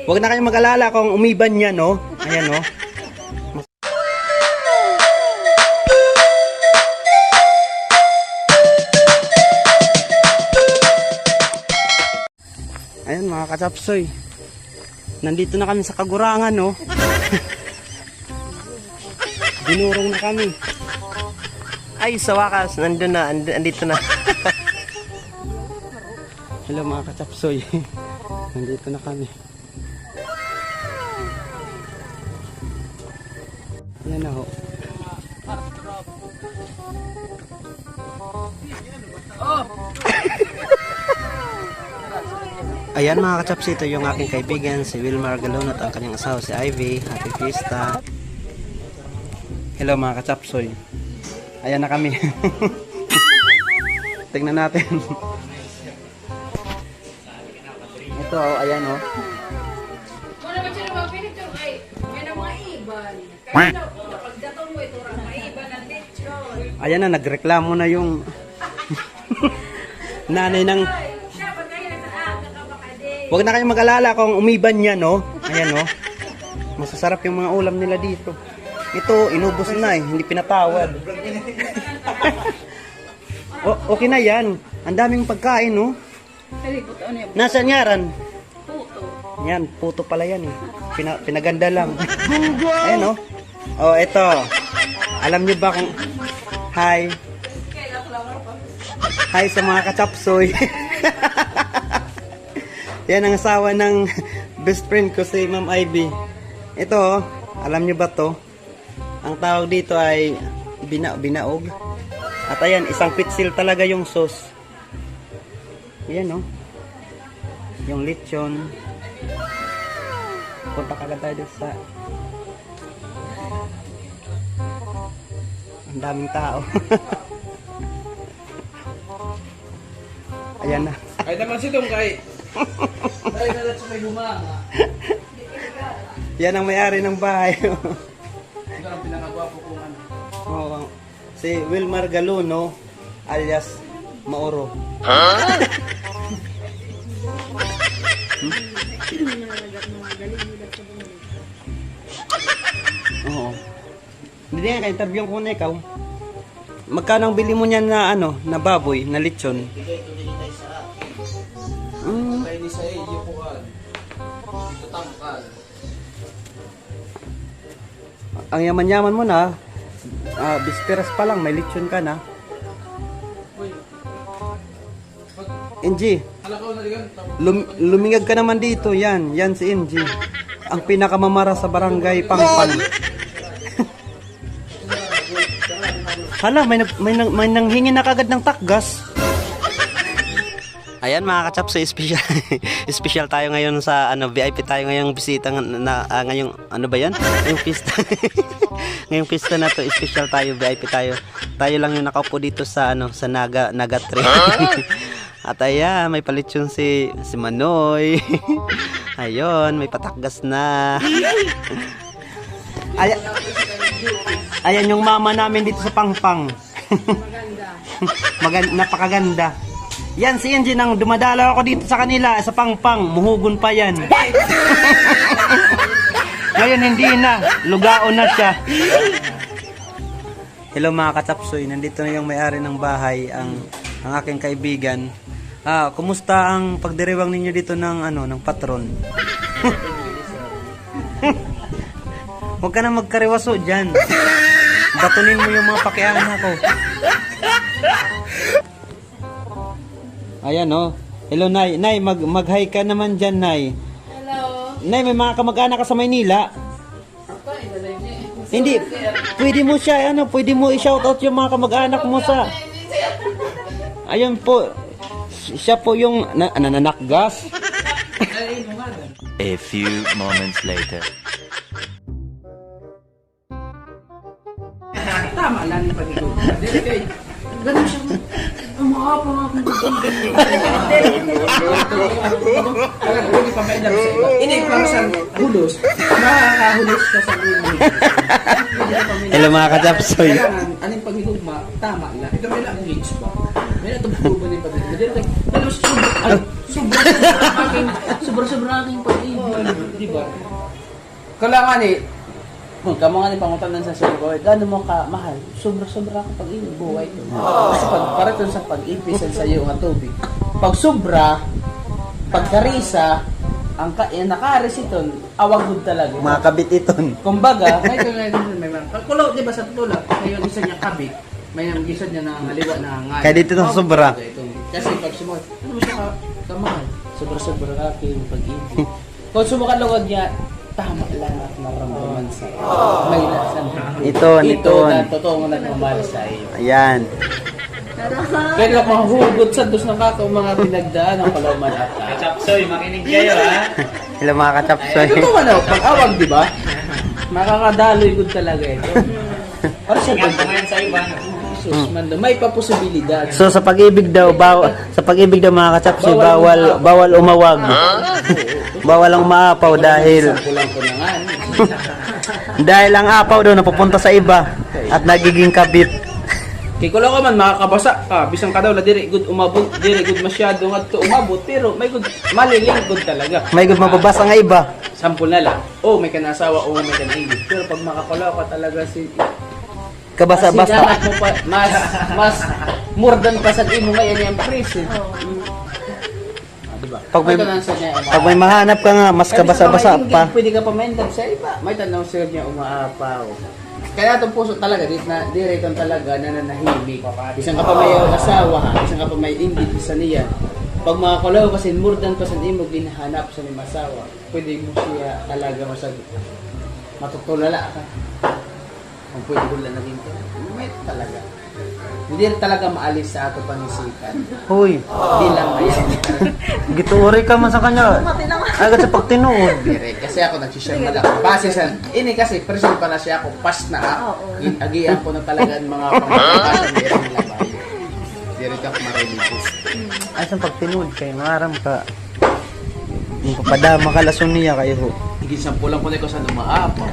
Huwag na kayong mag-alala kung umiban yan, no? Ayan, no? Ayan mga kachapsoy, nandito na kami sa Kagurangan, no? Dinurong na kami. Ay, sa wakas, nandun na, andito na. Hello mga kachapsoy, nandito na kami. Ayan na ho. Ayan mga kachapsi, ito yung aking kaibigan si Wilmar Galon at ang kanyang asawa si Ivy. Happy Fiesta. Hello mga kachapsoy. Ayan na kami. Tingnan natin. Ito oh, ayan oh. Wala ba siya naman pinitong ay may na mga iban. Kaya pagdatong mo ito rang maiban ang lechon. Ayan na, nagreklamo na yung nanay ng... Huwag na kayong mag-alala kung umiban yan, no? Ayan, no? Masasarap yung mga ulam nila dito. Ito, inubos na eh. Hindi pinatawad. Okay na yan. Ang daming pagkain, no? Nasaan yaran? Puto. Yan, puto pala yan eh. Pinaganda lang. Ayan, no? Oh, ito. Alam niyo ba kung... Hi. Hi sa mga kachapsoy. Yan ang asawa ng best friend ko si Ma'am Ivy. Ito, alam nyo ba to? Ang tawag dito ay binaog. At ayan, isang pitsil talaga yung sauce. Ayan no. Yung lechon. Punta kagad tayo sa... Ang daming tao. Ayan na. Ay naman si Dong kay. Ay nalat sa may gumanga. Yan ang may-ari ng bahay. Ito ang pinakagwapo kong ano. Oo. Si Wilmar Galuno alias Mauro. Oo. Hindi nga, ka-interview ko na ikaw. Magkano ang bili mo niyan na ano, na baboy, na lechon? Kaya ni sa iyo kuhan. Ito tangkal. Ang yaman-yaman mo na. Bisperas pa lang, may lechon ka na. NG, Halakaw na ligan. lumingag ka naman dito. Yan si NG. Ang pinakamamara sa barangay Pangpang. Hala, may nanghingi na kagad ng takgas. Ayan mga kachap, so special tayo ngayon sa ano, VIP tayo ngayong bisita na ngayong ano ba 'yan? Ngayong pista. Ngayong pista na to, special tayo, VIP tayo. Tayo lang yung nakaupo dito sa ano, sa Naga Tree. At ayan, may palitsyon si Manoy. Ayun, may patakgas na. Ayan yung mama namin dito sa Pangpang. Napakaganda. Yan si Engie, nang dumadalaw ako dito sa kanila sa Pangpang, muhugon pa yan. Ngayon hindi na, lugaon na siya. Hello mga katapsoy, nandito na yung may-ari ng bahay, ang aking kaibigan. Kumusta ang pagdiriwang ninyo dito ng ano, ng patron? Huwag ka na magkariwaso dyan. Batunin mo yung mga pakianan ko. Ayan oh. Hello Nay. Nay, mag-hi ka naman dyan, Nay. Hello. Nay, may mga kamag-anak ka sa Maynila. Hindi, pwede mo siya, ano, pwede mo i-shoutout yung mga kamag-anak mo sa... Ayun po, siya po yung nananakgas. A few moments later. Tama lang yung pag-ikot. Ganun siya. Umahapa nga akong hindi pa may alam sa iba. Ini para sa hulos. Makakahulos ka sa ulo. Hello mga katapsoy. Kailangan, anong paghihugma, tama lang. Ito may lang age ba? May natububo din pa din. Hindi rin, pero sobra aking pag-ibig. Di ba? Kailangan kamo nga ni pangutan sa sugo, gaano mo ka mahal? Sobra ka pag-ibig buhay ko. Kasi pag paraton sa pag-ibig sa iyo nga tubig. Pag sobra, pagkarisa, ang nakaris iton, awag talaga. Mga kabit iton. Kumbaga, may mga kulo, di ba sa tula, kayo isa niya kabit, may gisa niya na haliwa na nga. Kaya dito sa sobra. Kasi pag sumot, ano mo siya kamahal? Sobra ka kayo pag-ibig. Kung sumakalugod niya, tama lang at maramdaman sa may lasan. Iton. na totoo nga nagmamahal sa iyo. Ayan. Kaya lang mahuhugot sa dos ng kakao mga pinagdaan ng palauman at Chapsoy, makinig kayo ha. Hello mga kachapsoy. totoo ano, pag-awag, di ba? Makakadaloy good talaga ito. Para sa Ngayon sa iba. Jesus, man, may paposibilidad. So sa pag-ibig daw, mga kachapsoy, bawal umawag. Bawal ang maapaw dahil Kulang ko na nga. dahil ang apaw daw napupunta sa iba at nagiging kabit. Kay kulo ka man makakabasa ka, bisang ka daw la dire good umabot, dire good masyado nga to umabot, pero may good maliling good talaga. May good mababasa nga iba. Sampul na lang. Oh, may kanasawa o may kanibig. Pero pag makakulaw ka talaga si Kabasa-basa. Sinangat mo pa, mas more than pa sa imo ngayon yung prison. Diba? Pag may- Ito lang sa niya, Pag may mahanap ka nga, mas kabasa-basa pa. Pwede ka pa mendam sa iba. May tanaw sila niya umaapaw. Kaya itong puso talaga, dire itong talaga nananahimik. Isang ka pa may asawa, isang ka pa may inggit sa niya. Pag makakulaw kasi more than pa sa imo ginahanap sa ni masawa, pwede mo siya talaga matutulala ka. Kung pwede ko lang naging may talaga. Hindi rin talaga maalis sa ato panisipan. Hoy, Hindi lang ngayon. gituuri ka man sa kanya. Agad sa pagtinuod. Dire, kasi ako nagsishare na lang. Base sa, ini kasi present pala siya ako, pas na ako. Agian ko na talaga ang mga pangkakasan dire nila ba. Dire ka mareligious. Ay, sa pagtinuod kayo, maram ka. Yung papadama kalason niya kayo. Higit sampulang ko na ko sa umaapaw.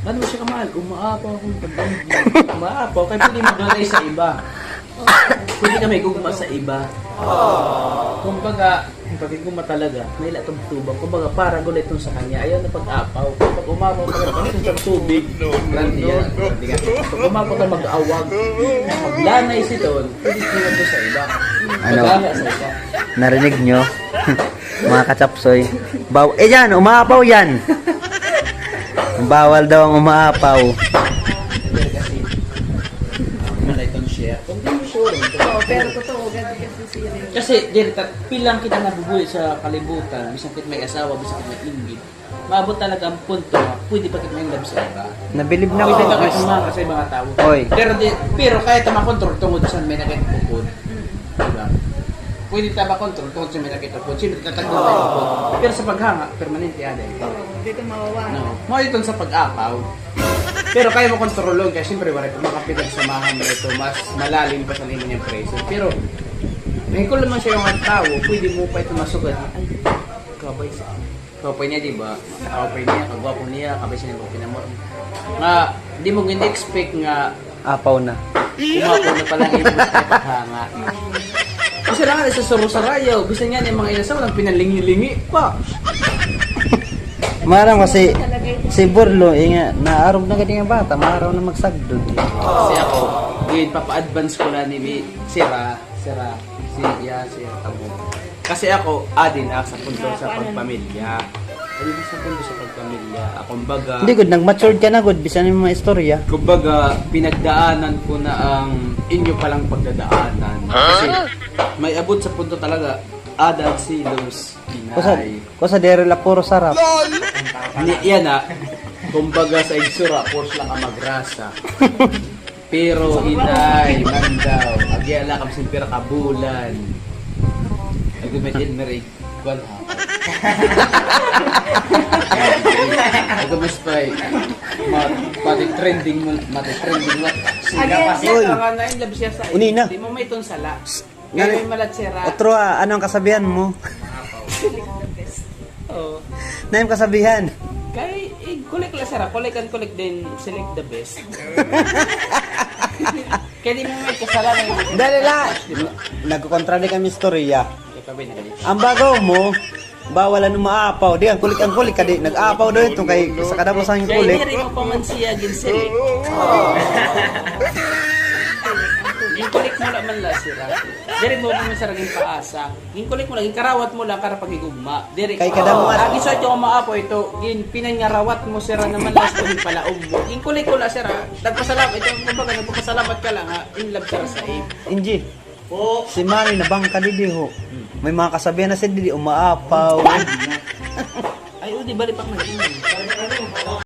Ano mo siya kamahal? Umaapaw akong pagdamag. Umaapaw. Kaya pwede maglalay sa iba. Pwede kami gugma sa iba. Kumbaga, pagiguma talaga, may latong tubang. Kumbaga, para gulay itong sa kanya. Ayaw na pag-apaw. Pag umapaw ka na, pag sa tubig. Grande yan. Pag umapaw ka mag-awag. Maglanay si Ton, pwede sila to sa iba. Ano? Mag-ala sa iba. Narinig nyo? Mga kachapsoy. Yan, umaapaw yan. Bawal daw ang umaapaw. Pero kasi, wala itong share. Kung di mo sure, Oo, pero totoo, ganun kasi siya rin. kasi, Jerry, pilang kita nabubuhay sa kalibutan, bisang kit may asawa, bisang kit may inggit, maabot talaga ang punto na pwede pa kit may love sa iba. Nabilib na Pwede ako. pa kit sumaka sa ibang tao. Oy. Pero kahit na makontrol tungod sa may nakitupod, diba? Pwede ta makontrol tungod sa may nakitupod, siyempre tatagod na ipod. Pero sa paghanga, permanente yan eh. Oo, hindi ka mawawa. No. Mo itong sa pag-apaw. Pero kaya mo kontrolon kaya siyempre wala pa makapidagsamahan mo ito mas malalim pa sa nimo niyang preso. Pero may kung naman siya yung tao, pwede mo pa ito masugad. Ay, kabay niya, di ba? Kabay niya, kagwapo niya, kabay siya niya pinamor. Nga, di mo gin-expect nga Apaw na. umapo na palang ibig na paghanga. Kasi lang nga sa saro-sarayaw, bisa niya yung mga inasaw, lang pinalingi-lingi pa. Maram kasi si Burlo, nga, naarog na ganyan bata, maaraw na magsagdod. Kasi ako, yun, papa-advance ko na ni Sira, si Tabo. Kasi ako, adin sa punto sa pagpamilya. Adin sa punto sa pagpamilya. Kumbaga, Hindi good, nag-matured ka na good, bisan yung mga istorya. kumbaga, pinagdaanan ko na ang inyo palang pagdadaanan. Kasi, may abot sa punto talaga, Adal Silos, Inay. Kusa dere la puro sarap. Yan kumbaga sa igsura, course lang ang magrasa. Pero inay, man daw, agyala kam simpira kabulan. Agumetin merig, kwan ha. Agumaspay, mati-trending mo. Siga pa siya, nga na in love siya sa Unina. Di mo may itong sala. Ngayon malatsera. Otro anong kasabihan mo? Oo. Na yung kasabihan. Kay, collect lang sara. Collect din, select the best. Kaya di mo may kasalanan. Dali la. Nagkokontradi kami istorya. Ikaw ba na Ang bagaw mo, bawalan ng maapaw. Di, ang kulik ka di. Nag-aapaw doon ito kay sa kadapasan yung Kaya kulik. hindi mo pa man siya ginsil eh. Yung kulik mo lang man la sira. Diri mo naman sa raging paasa. Yung kulik mo lang, yung karawat mo lang para pagigugma. Diri Kay kada mo nga- Agi sa ito maapo ito, gin pinangarawat mo sira naman last kung palaog mo. Yung kulik ko la sira. Nagpasalamat ito, kumbaga nagpasalamat ka lang ha. In love sira sa iyo. Inji. Si Mami nabangka di ho. May mga kasabihan na si Didi umaapaw. Ay, di bali pa man.